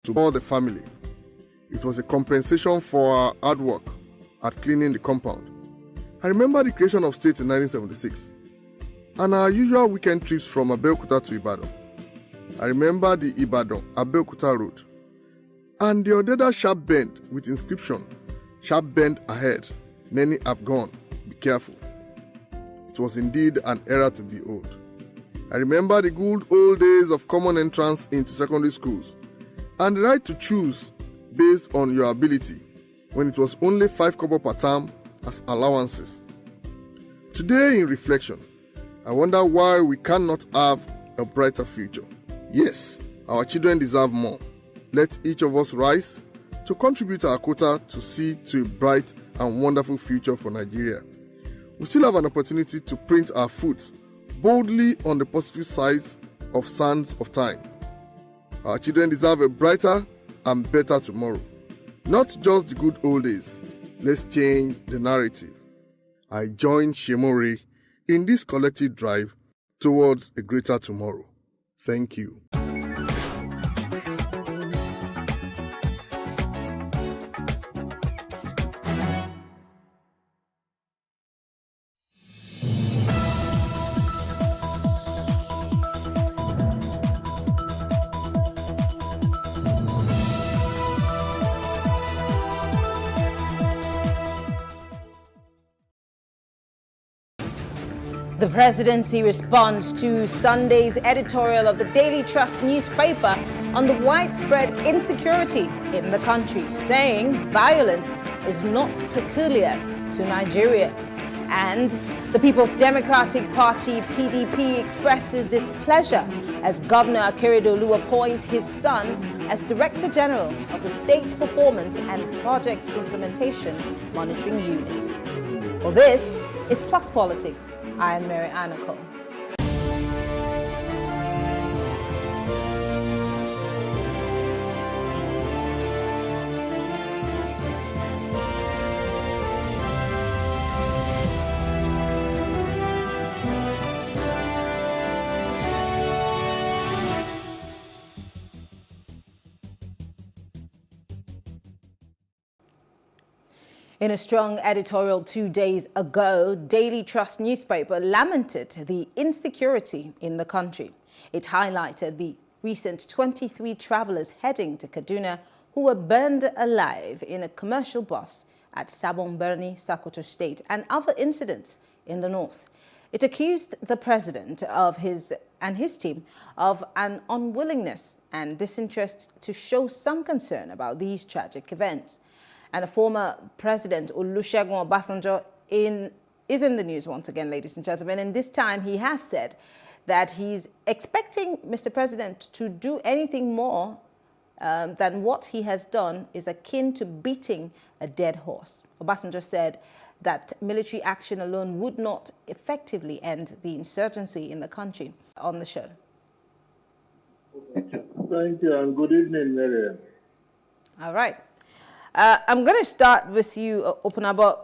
to all the family. It was a compensation for our hard work at cleaning the compound. I remember the creation of state in 1976 and our usual weekend trips from Abeokuta to Ibadan. I remember the Ibadan-Abeokuta road and the Odeda sharp bend with inscription, "Sharp bend ahead, many have gone, be careful." It was indeed an era to behold. I remember the good old days of common entrance into secondary schools and the right to choose based on your ability when it was only 5 kobo per term as allowances. Today, in reflection, I wonder why we cannot have a brighter future. Yes, our children deserve more. Let each of us rise to contribute our quota to see to a bright and wonderful future for Nigeria. We still have an opportunity to print our foot boldly on the positive sides of sands of time. Our children deserve a brighter and better tomorrow. Not just the good old days. Let's change the narrative. I join Shemore in this collective drive towards a greater tomorrow. Thank you. The presidency responds to Sunday's editorial of the Daily Trust newspaper on the widespread insecurity in the country, saying violence is not peculiar to Nigeria. And the People's Democratic Party, PDP, expresses displeasure as Governor Akeredolu appoints his son as Director General of the State Performance and Project Implementation Monitoring Unit. Well, this is Plus Politics. I am Mary Anako. In a strong editorial 2 days ago, Daily Trust newspaper lamented the insecurity in the country. It highlighted the recent 23 travelers heading to Kaduna who were burned alive in a commercial bus at Sabon Birni, Sokoto State, and other incidents in the north. It accused the president and his team of an unwillingness and disinterest to show some concern about these tragic events. And the former president, Olusegun Obasanjo, is in the news once again, ladies and gentlemen. And this time he has said that he's expecting Mr. President to do anything more than what he has done is akin to beating a dead horse. Obasanjo said that military action alone would not effectively end the insurgency in the country. On the show. Thank you, and good evening, Miriam. All right. I'm going to start with you, Opunabo.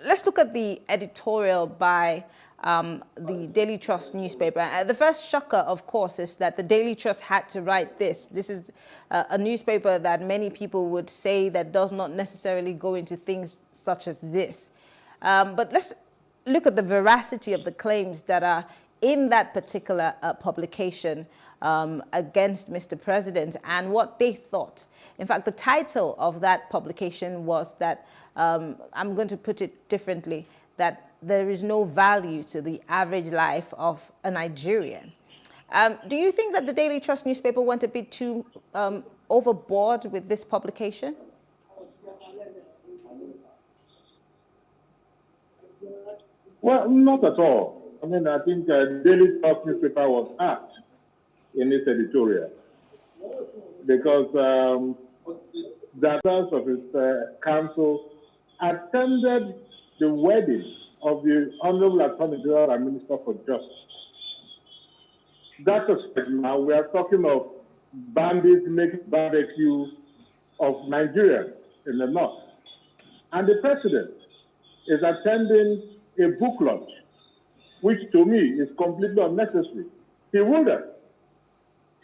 Let's look at the editorial by the Daily Trust newspaper. The first shocker, of course, is that the Daily Trust had to write this. This is a newspaper that many people would say that does not necessarily go into things such as this. But let's look at the veracity of the claims that are in that particular publication against Mr. President and what they thought. In fact, the title of that publication was that, I'm going to put it differently, that there is no value to the average life of a Nigerian. Do you think that the Daily Trust newspaper went a bit too overboard with this publication? Well, not at all. I mean, I think Daily Trust newspaper was apt in its editorial because the members of his council attended the wedding of the Honorable Attorney General and Minister for Justice. That's a step now. We are talking of bandits making barbecue of Nigerians in the north. And the president is attending a book launch, which to me is completely unnecessary. He would have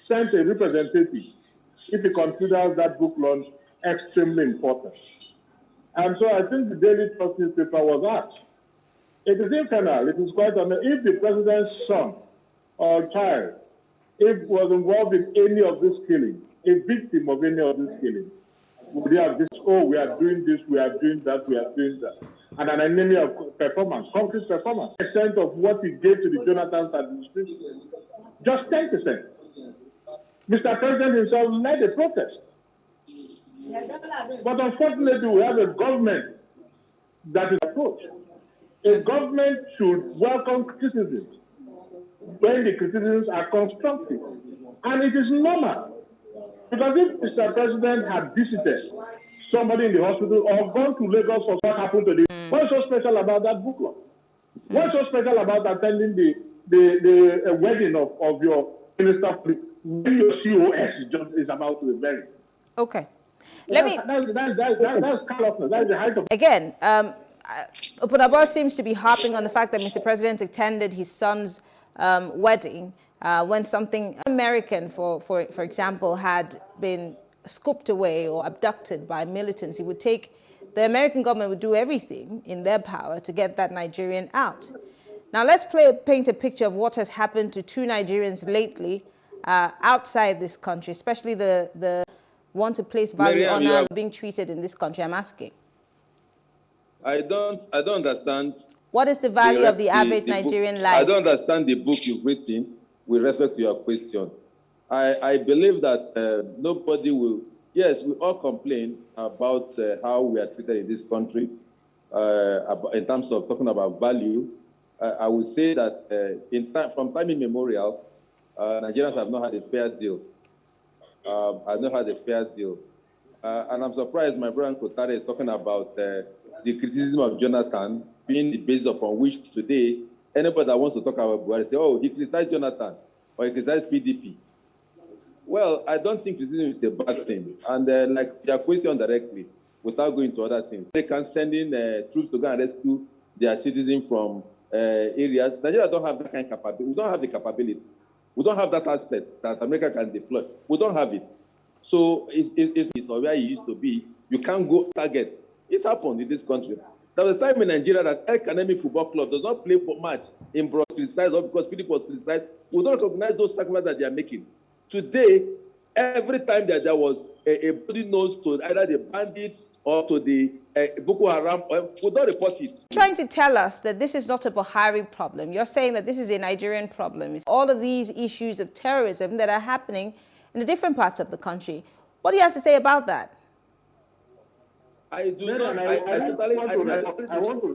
sent a representative if he considers that book launch extremely important. And so I think the Daily Trust newspaper was asked. It is infernal. It is quite amazing. If the president's son or child, if was involved in any of this killing, a victim of any of this killing, would have this, oh, we are doing this, we are doing that, we are doing that. And an enemy of performance, concrete performance, percent of what he gave to the Jonathan administration, just 10%. Mr. President himself led a protest. But unfortunately, we have a government that is approached. A government should welcome criticisms when the criticisms are constructive. And it is normal. Because if Mr. President had visited somebody in the hospital or gone to Lagos for what happened to the... What's so special about that book club? What's so special about attending the wedding of your minister when your COS is about to be buried? Okay. That's callousness. That's the height of... Again, Opunabo seems to be harping on the fact that Mr. President attended his son's wedding when something American, for example, had been scooped away or abducted by militants. He would take, the American government would do everything in their power to get that Nigerian out. Now let's paint a picture of what has happened to two Nigerians lately outside this country, especially the want to place value on honor being treated in this country. I'm asking. I don't understand. What is the value of the average Nigerian life? I don't understand the book you've written with respect to your question. I believe that nobody will, yes, we all complain about how we are treated in this country in terms of talking about value. I would say that from time immemorial, Nigerians have not had a fair deal. I've not had a fair deal. And I'm surprised my brother Kotare is talking about the criticism of Jonathan being the basis upon which today anybody that wants to talk about Buhari say, oh, he criticized Jonathan or he criticized PDP. Well, I don't think criticism is a bad thing. And like your question directly, without going to other things, they can send in troops to go and rescue their citizens from areas. Nigeria don't have that kind of capability. We don't have the capability. We don't have that asset that America can deploy. We don't have it. So it's where it used to be. You can't go target. It happened in this country. There was a time in Nigeria that Academic Football Club does not play for match in Bros criticized or because Philip was criticized. We don't recognize those sacrifices that they are making. Today, every time that there was a body knows to either the bandits or to the Boko Haram, we don't report it. Trying to tell us that this is not a Buhari problem. You're saying that this is a Nigerian problem. It's all of these issues of terrorism that are happening in the different parts of the country. What do you have to say about that? I do not. I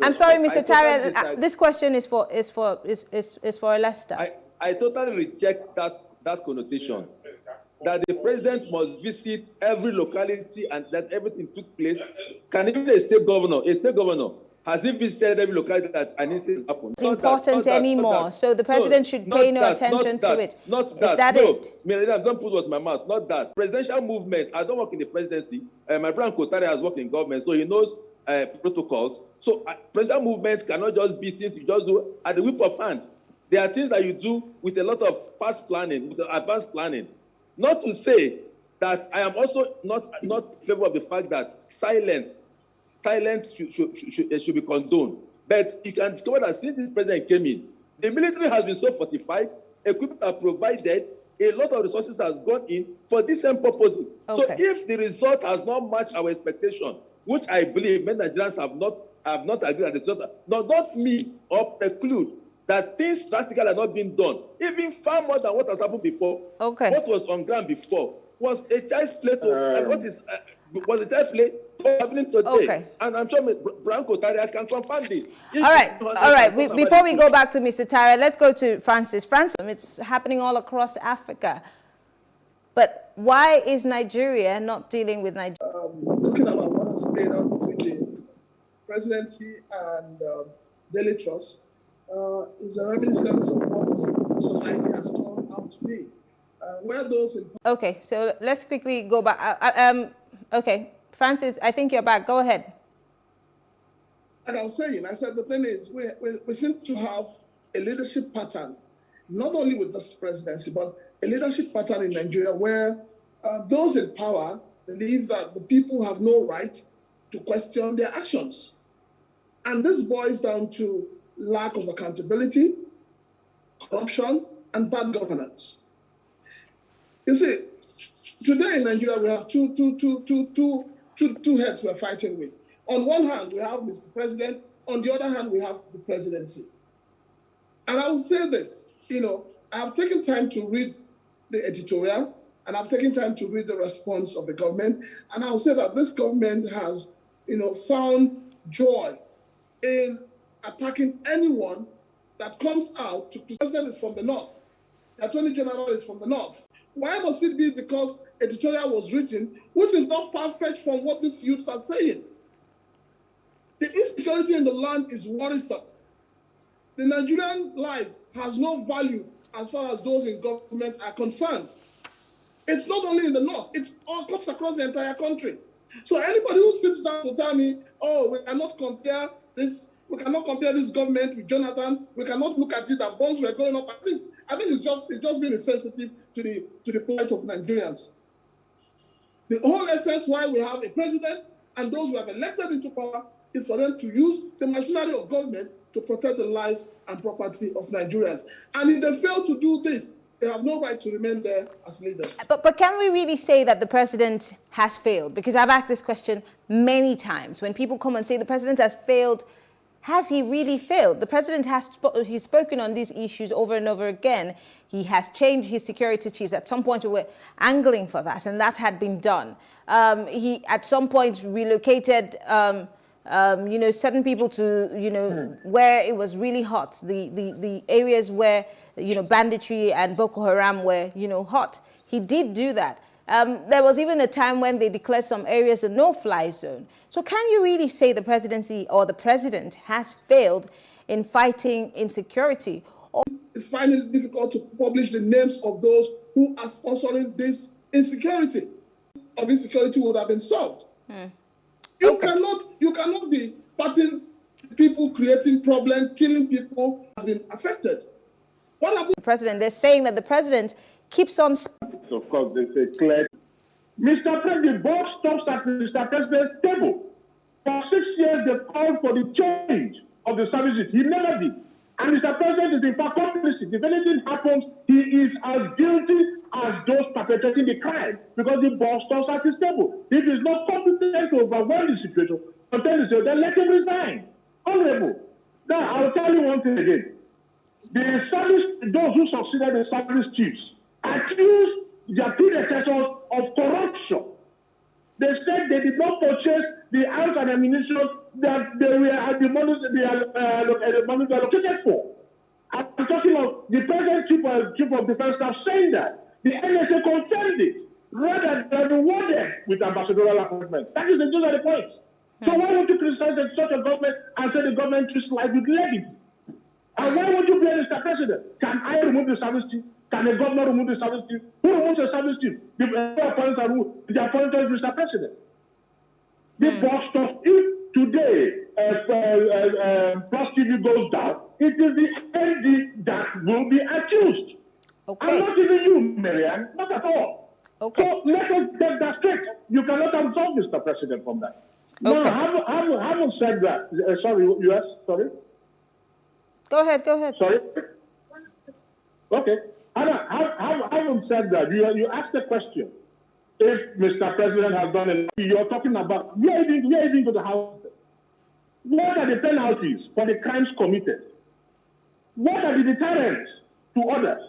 I'm sorry, Mr. Tara. This question is for Lester. I totally reject that connotation. That the president must visit every locality and that everything took place. Can even a state governor has he visited every locality that an incident happened? It's important anymore, so the president should pay no attention to it. Is that it? Don't put words in my mouth. Not that. Presidential movement. I don't work in the presidency. My brother Kotare has worked in government, so he knows protocols. So presidential movement cannot just be things you just do at the whip of hand. There are things that you do with a lot of past planning, with advanced planning. Not to say that I am also not in favor of the fact that silence should be condoned. But you can discover that since this president came in, the military has been so fortified, equipment are provided, a lot of resources has gone in for this same purpose. Okay. So if the result has not matched our expectation, which I believe many Nigerians have not agreed at the result, does not mean or preclude that things drastically are not being done, even far more than what has happened before. Okay. What was on ground before was a child's play was a child's play happening today. Okay. And I'm sure Branko Taria can confirm this. All right. Before we go back to Mr. Taria, let's go to Francis. Francis, it's happening all across Africa. But why is Nigeria not dealing with Nigeria? Talking about what has played out between the presidency and Daily Trust, is a reminiscence of what society has turned out to be. Where those... Okay, so let's quickly go back. Okay, Francis, I think you're back. Go ahead. Like I was saying, I said the thing is, we seem to have a leadership pattern, not only with this presidency, but a leadership pattern in Nigeria where those in power believe that the people have no right to question their actions. And this boils down to lack of accountability, corruption, and bad governance. You see, today in Nigeria, we have two heads we're fighting with. On one hand, we have Mr. President. On the other hand, we have the presidency. And I will say this, I have taken time to read the editorial, and I've taken time to read the response of the government. And I'll say that this government has, found joy in attacking anyone that comes out. The president is from the north. The attorney general is from the north. Why must it be because editorial was written, which is not far-fetched from what these youths are saying? The insecurity in the land is worrisome. The Nigerian life has no value as far as those in government are concerned. It's not only in the north, it's all cuts across the entire country. So anybody who sits down will tell me, oh, we cannot compare this government with Jonathan, we cannot look at it that bonds were going up. I think it's just being insensitive to the plight of Nigerians. The whole essence why we have a president and those who have elected into power is for them to use the machinery of government to protect the lives and property of Nigerians. And if they fail to do this, they have no right to remain there as leaders. But can we really say that the president has failed? Because I've asked this question many times. When people come and say the president has failed, has he really failed? The president he's spoken on these issues over and over again. He has changed his security chiefs. At some point, we were angling for that, and that had been done. He, at some point, relocated certain people to, where it was really hot, the areas where, banditry and Boko Haram were, hot. He did do that. There was even a time when they declared some areas a no-fly zone. So can you really say the presidency or the president has failed in fighting insecurity? It's finding it difficult to publish the names of those who are sponsoring this insecurity. Of insecurity would have been solved. You cannot be parting people, creating problems, killing people has been affected. What happened? The president, they're saying that the president keeps on. Of course, they say clear. Mr. President, the board stops at Mr. President's table. For 6 years, they called for the change of the services. He never did. And Mr. President is in fact complicit. If anything happens, he is as guilty as those perpetrating the crime because the boss stops at his table. If he's not competent to overwhelm the situation, then let him resign. Honorable. Now, I'll tell you one thing again. Those who succeeded the service chiefs accused their predecessors of corruption. They said they did not purchase the arms and ammunition that they were at the money allocated for. I'm talking of the present chief of defense staff saying that. The NSA confirmed it, rather than rewarded with ambassadorial appointment. Those are the points. So why would you criticize such a government and say the government treats life with levity? And why would you blame Mr. President? Can I remove the service chief? Can the governor remove the service chief? Who removes the service chief? The appointed is Mr. President. The boss stuff, if today PlusTV goes down, it is the MD that will be accused. Okay. I'm not even you, Marianne, not at all. Okay. So let us get that straight. You cannot absolve Mr. President from that. Okay. Now, having said that, sorry, you asked, sorry? Go ahead. Sorry? Okay. Having said that, you asked the question, if Mr. President has done it, you're talking about, we are even to the House. What are the penalties for the crimes committed? What are the deterrents to others?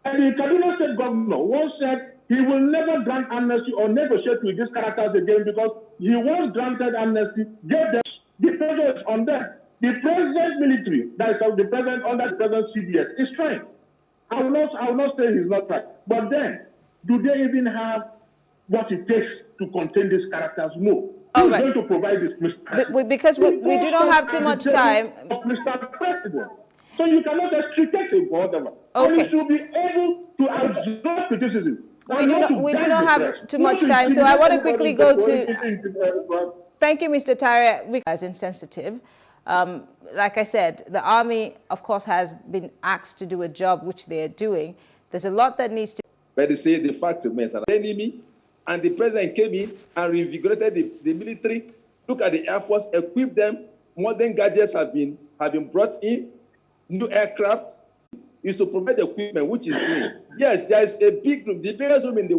And the Kaduna State Governor once said he will never grant amnesty or negotiate with these characters again because he once granted amnesty, gave them, the pressure is on them. The president's military, that is the president under the president's CBS, is trying. I will not say he's not right. But then, do they even have what it takes to contain these characters? No. All Who's right. going to provide this? Because we do not have too much time. Of Mr. President. So you cannot extricate him for whatever. Okay. And you should be able to absorb criticism. We do not have too much time, so I want to quickly go to. Thank you, Mr. Tare. As insensitive. Like I said, the army, of course, has been asked to do a job which they are doing. There's a lot that needs to. But they say the fact remains an enemy, and the president came in and reinvigorated the military. Look at the Air Force, equip them. Modern gadgets have been brought in, new aircraft. Is to provide equipment, which is doing. Yes, there is a big room, the biggest room in the